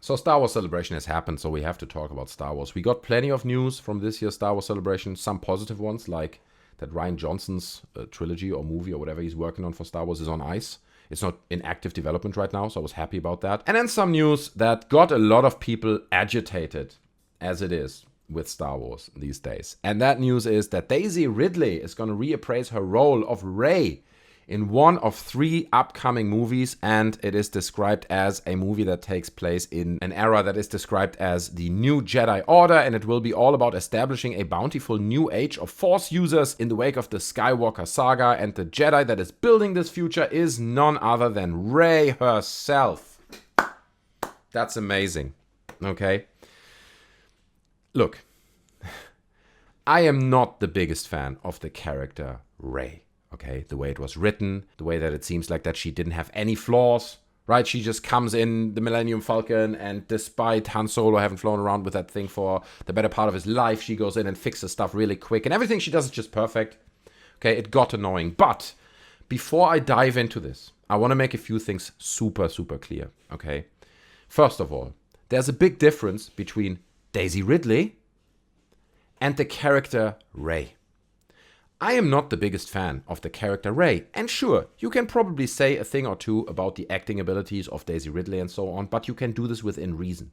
So Star Wars Celebration has happened, so we have to talk about Star Wars. We got plenty of news from this year's Star Wars Celebration, some positive ones, like that Rian Johnson's trilogy or movie or whatever he's working on for Star Wars is on ice. It's not in active development right now, so I was happy about that. And then some news that got a lot of people agitated, as it is with Star Wars these days. And that news is that Daisy Ridley is going to reappraise her role of Rey in one of 3 upcoming movies, and it is described as a movie that takes place in an era that is described as the new Jedi Order, and it will be all about establishing a bountiful new age of Force users in the wake of the Skywalker saga, and the Jedi that is building this future is none other than Rey herself. That's amazing, okay? Look, I am not the biggest fan of the character Rey. Okay, the way it was written, the way that it seems like that she didn't have any flaws, right? She just comes in the Millennium Falcon, and despite Han Solo having flown around with that thing for the better part of his life, she goes in and fixes stuff really quick, and everything she does is just perfect. Okay, it got annoying. But before I dive into this, I want to make a few things super, super clear, okay? First of all, there's a big difference between Daisy Ridley and the character Rey. I am not the biggest fan of the character Rey, and sure, you can probably say a thing or two about the acting abilities of Daisy Ridley and so on, but you can do this within reason.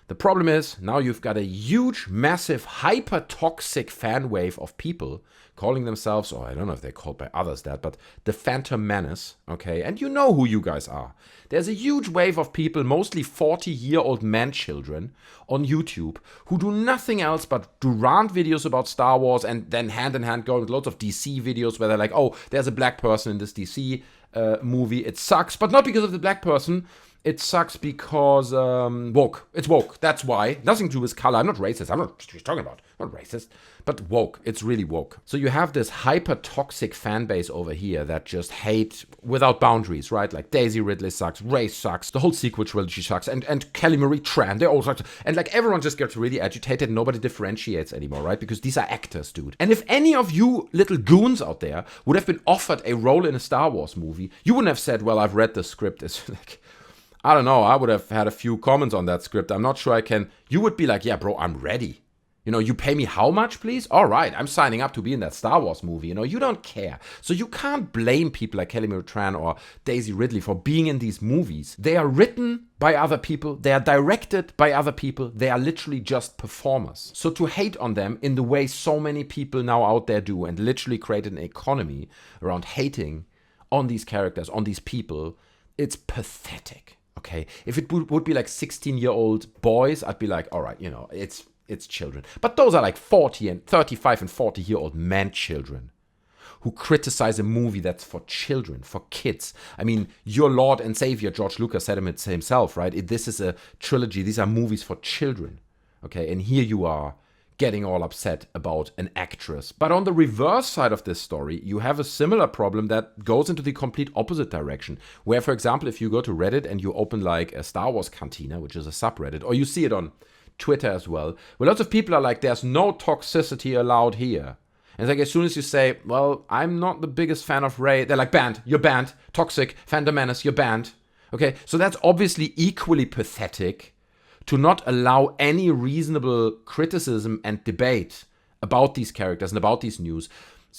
The problem is, now you've got a huge, massive, hyper-toxic fan wave of people calling themselves, or I don't know if they're called by others that, but the Phantom Menace, okay? And you know who you guys are. There's a huge wave of people, mostly 40-year-old man-children on YouTube, who do nothing else but do rant videos about Star Wars and then hand-in-hand go with loads of DC videos where they're like, oh, there's a black person in this DC movie, it sucks, but not because of the black person. It sucks because woke. It's woke. That's why. Nothing to do with color. I'm not racist. I'm not what you're talking about. I'm not racist. But woke. It's really woke. So you have this hyper-toxic fan base over here that just hate without boundaries, right? Like Daisy Ridley sucks, Rey sucks, the whole sequel trilogy sucks, and Kelly Marie Tran, they all suck. And like everyone just gets really agitated and nobody differentiates anymore, right? Because these are actors, dude. And if any of you little goons out there would have been offered a role in a Star Wars movie, you wouldn't have said, well, I've read the script. It's like, I don't know, I would have had a few comments on that script. I'm not sure I can. You would be like, yeah, bro, I'm ready. You know, you pay me how much, please? All right, I'm signing up to be in that Star Wars movie. You know, you don't care. So you can't blame people like Kelly Marie Tran or Daisy Ridley for being in these movies. They are written by other people. They are directed by other people. They are literally just performers. So to hate on them in the way so many people now out there do and literally create an economy around hating on these characters, on these people, it's pathetic. Okay, if it would be like 16-year-old boys, I'd be like, all right, you know, it's children. But those are like 40 and 35 and 40-year-old man children who criticize a movie that's for children, for kids. I mean, your Lord and Savior, George Lucas, said it himself, right? This is a trilogy. These are movies for children. Okay, and here you are getting all upset about an actress. But on the reverse side of this story, you have a similar problem that goes into the complete opposite direction. Where, for example, if you go to Reddit and you open like a Star Wars Cantina, which is a subreddit, or you see it on Twitter as well, where lots of people are like, there's no toxicity allowed here. And it's like, as soon as you say, well, I'm not the biggest fan of Rey, they're like, banned, you're banned, toxic, Fandom Menace, you're banned. Okay, so that's obviously equally pathetic to not allow any reasonable criticism and debate about these characters and about these news.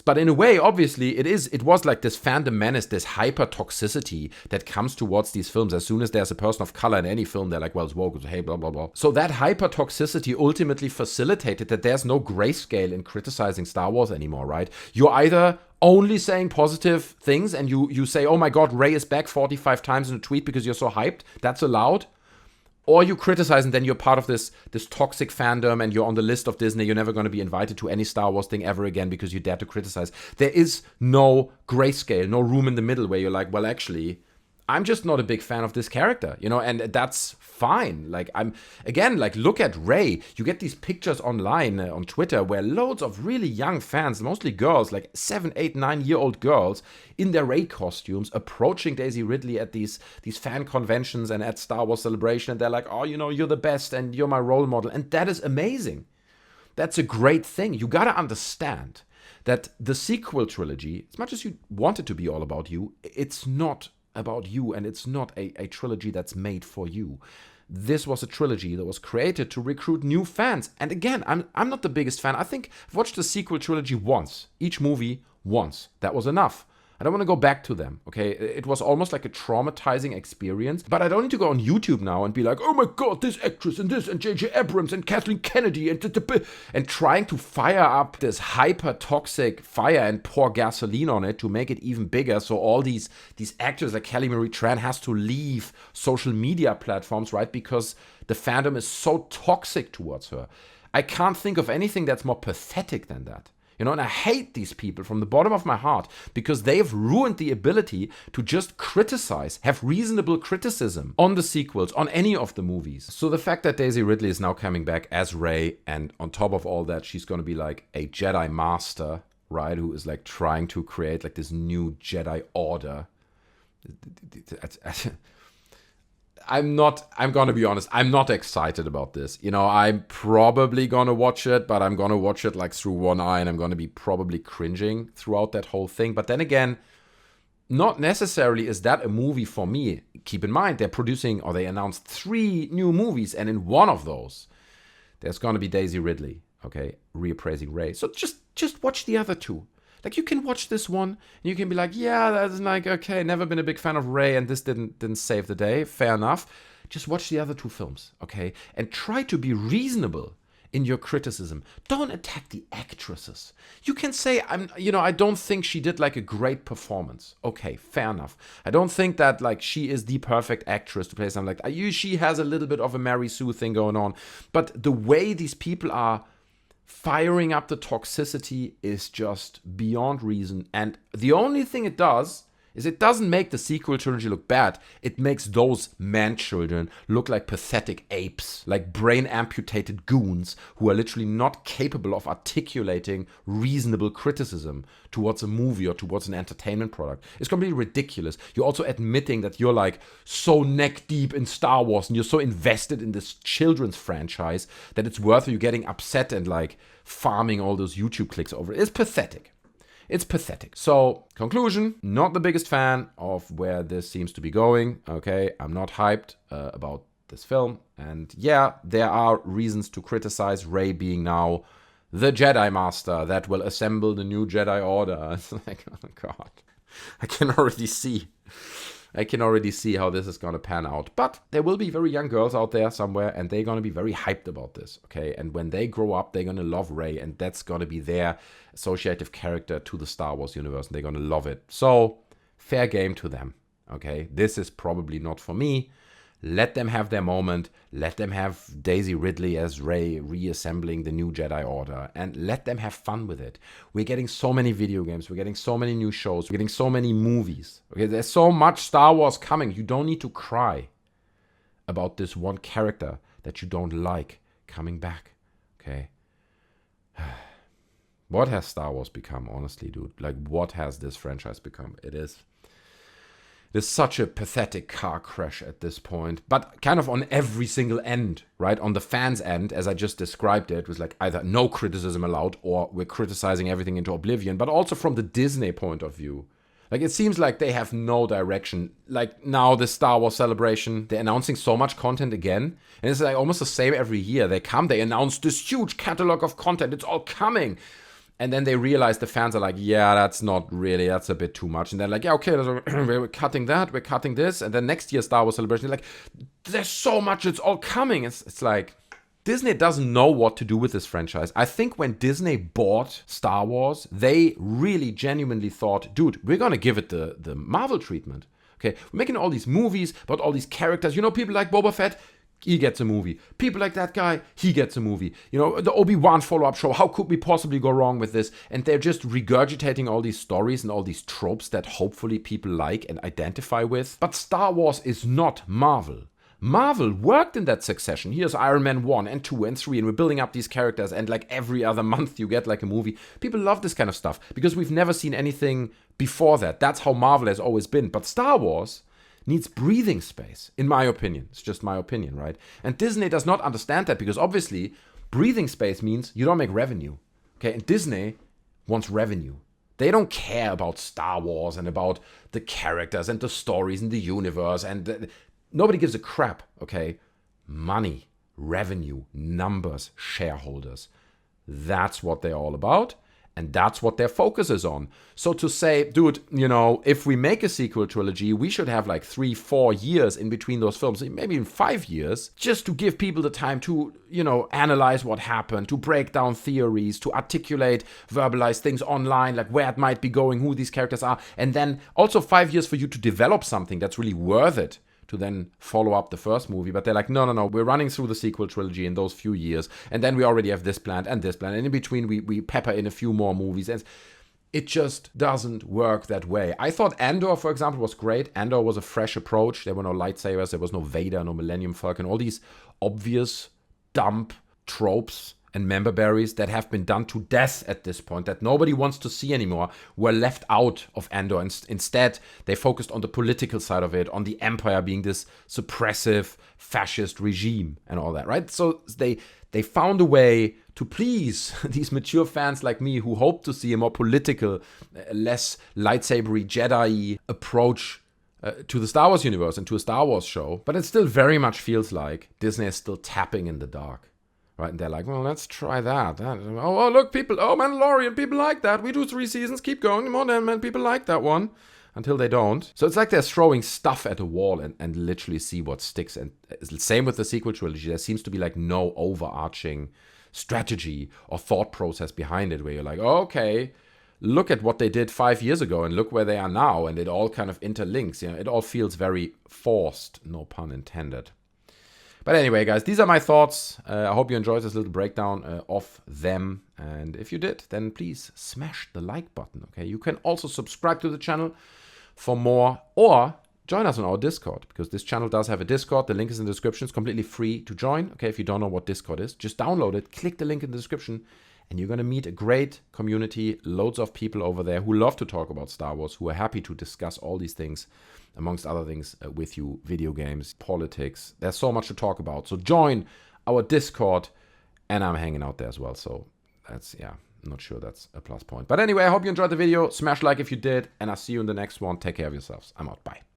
But in a way, obviously, it was like this Fandom Menace, this hyper-toxicity that comes towards these films. As soon as there's a person of color in any film, they're like, well, it's woke, it's hey, blah, blah, blah. So that hyper-toxicity ultimately facilitated that there's no grayscale in criticizing Star Wars anymore, right? You're either only saying positive things and you say, oh my god, Rey is back 45 times in a tweet because you're so hyped, that's allowed. Or you criticize and then you're part of this toxic fandom and you're on the list of Disney. You're never going to be invited to any Star Wars thing ever again because you dare to criticize. There is no grayscale, no room in the middle where you're like, well, actually, I'm just not a big fan of this character, you know, and that's fine. Like, look at Rey. You get these pictures online on Twitter where loads of really young fans, mostly girls, like 7, 8, 9-year-old girls in their Rey costumes approaching Daisy Ridley at these fan conventions and at Star Wars Celebration. And they're like, oh, you know, you're the best and you're my role model. And that is amazing. That's a great thing. You got to understand that the sequel trilogy, as much as you want it to be all about you, it's not about you, and it's not a trilogy that's made for you. this was a trilogy that was created to recruit new fans. And again, I'm not the biggest fan. I think I've watched the sequel trilogy once, each movie once. That was enough. I don't want to go back to them, okay? It was almost like a traumatizing experience, but I don't need to go on YouTube now and be like, oh my god, this actress and this and J.J. Abrams and Kathleen Kennedy and trying to fire up this hyper-toxic fire and pour gasoline on it to make it even bigger, so all these actors like Kelly Marie Tran has to leave social media platforms, right? Because the fandom is so toxic towards her. I can't think of anything that's more pathetic than that. You know, and I hate these people from the bottom of my heart because they have ruined the ability to just criticize, have reasonable criticism on the sequels, on any of the movies. So the fact that Daisy Ridley is now coming back as Rey, and on top of all that, she's going to be like a Jedi Master, right, who is like trying to create like this new Jedi Order. I'm gonna be honest, I'm not excited about this. You know, I'm probably gonna watch it, but I'm gonna watch it like through one eye, and I'm gonna be probably cringing throughout that whole thing. But then again, not necessarily is that a movie for me. Keep in mind, they announced 3 new movies, and in one of those, there's gonna be Daisy Ridley, okay, reappraising Rey. So just watch the other 2. Like, you can watch this one, and you can be like, yeah, that's like, okay, never been a big fan of Rey, and this didn't save the day. Fair enough. Just watch the other 2 films, okay? And try to be reasonable in your criticism. Don't attack the actresses. You can say, I don't think she did like a great performance. Okay, fair enough. I don't think that like she is the perfect actress to play something like, she has a little bit of a Mary Sue thing going on. But the way these people are firing up the toxicity is just beyond reason. And the only thing it does is it doesn't make the sequel trilogy look bad. It makes those man-children look like pathetic apes, like brain-amputated goons who are literally not capable of articulating reasonable criticism towards a movie or towards an entertainment product. It's completely ridiculous. You're also admitting that you're like so neck-deep in Star Wars and you're so invested in this children's franchise that it's worth you getting upset and like farming all those YouTube clicks over it. It's pathetic. It's pathetic. So, conclusion, not the biggest fan of where this seems to be going, okay? I'm not hyped about this film. And yeah, there are reasons to criticize Rey being now the Jedi Master that will assemble the new Jedi Order. It's like, oh god, I can already see how this is going to pan out. But there will be very young girls out there somewhere, and they're going to be very hyped about this, okay? And when they grow up, they're going to love Rey, and that's going to be their associative character to the Star Wars universe, and they're going to love it. So, fair game to them, okay? This is probably not for me. Let them have their moment. Let them have Daisy Ridley as Rey reassembling the new Jedi Order, and let them have fun with it. We're getting so many video games. We're getting so many new shows. We're getting so many movies. Okay, there's so much Star Wars coming. You don't need to cry about this one character that you don't like coming back. Okay. What has Star Wars become, honestly, dude? Like, what has this franchise become? It is such a pathetic car crash at this point, but kind of on every single end, right? On the fans' end, as I just described it, was like either no criticism allowed or we're criticizing everything into oblivion, but also from the Disney point of view. Like, it seems like they have no direction. Like, now the Star Wars Celebration, they're announcing so much content again, and it's like almost the same every year. They announce this huge catalog of content, it's all coming. And then they realize the fans are like, yeah, that's a bit too much. And they're like, yeah, okay, we're cutting that, we're cutting this. And then next year's Star Wars Celebration, they're like, there's so much, it's all coming. It's like, Disney doesn't know what to do with this franchise. I think when Disney bought Star Wars, they really genuinely thought, dude, we're going to give it the Marvel treatment. Okay, we're making all these movies about all these characters. You know, people like Boba Fett, he gets a movie. People like that guy, he gets a movie. You know, the Obi-Wan follow-up show, how could we possibly go wrong with this? And they're just regurgitating all these stories and all these tropes that hopefully people like and identify with. But Star Wars is not Marvel. Marvel worked in that succession. Here's Iron Man 1 and 2 and 3, and we're building up these characters, and like every other month you get like a movie. People love this kind of stuff because we've never seen anything before that. That's how Marvel has always been. But Star Wars needs breathing space, in my opinion. It's just my opinion, right? And Disney does not understand that because obviously breathing space means you don't make revenue. Okay, and Disney wants revenue. They don't care about Star Wars and about the characters and the stories in the universe, and nobody gives a crap, okay? money, revenue, numbers, shareholders. That's what they're all about. And that's what their focus is on. So to say, dude, if we make a sequel trilogy, we should have like 3-4 years in between those films, maybe even 5 years, just to give people the time to, analyze what happened, to break down theories, to articulate, verbalize things online, like where it might be going, who these characters are. And then also 5 years for you to develop something that's really worth it to then follow up the first movie. But they're like, no, we're running through the sequel trilogy in those few years, and then we already have this planned and this planned, and in between we pepper in a few more movies, and it just doesn't work that way. I thought Andor, for example, was great. Andor was a fresh approach. There were no lightsabers, there was no Vader, no Millennium Falcon, all these obvious dump tropes and member berries that have been done to death at this point, that nobody wants to see anymore, were left out of Andor. Instead, they focused on the political side of it, on the Empire being this suppressive, fascist regime and all that, right? So they found a way to please these mature fans like me who hope to see a more political, less lightsabery, Jedi approach to the Star Wars universe and to a Star Wars show. But it still very much feels like Disney is still tapping in the dark. Right, and they're like, well, let's try that. Oh, look, people, Mandalorian, people like that. We do 3 seasons, keep going. More than man, people like that one. Until they don't. So it's like they're throwing stuff at a wall and literally see what sticks. And same with the sequel trilogy. There seems to be like no overarching strategy or thought process behind it, where you're like, oh, okay, look at what they did 5 years ago and look where they are now. And it all kind of interlinks. It all feels very forced, no pun intended. But anyway, guys, these are my thoughts. I hope you enjoyed this little breakdown of them. And if you did, then please smash the like button, okay? You can also subscribe to the channel for more, or join us on our Discord, because this channel does have a Discord. The link is in the description. It's completely free to join, okay? If you don't know what Discord is, just download it, click the link in the description, and you're going to meet a great community, loads of people over there who love to talk about Star Wars, who are happy to discuss all these things, amongst other things, with you, video games, politics. There's so much to talk about. So join our Discord, and I'm hanging out there as well. So that's, I'm not sure that's a plus point. But anyway, I hope you enjoyed the video. Smash like if you did, and I'll see you in the next one. Take care of yourselves. I'm out. Bye.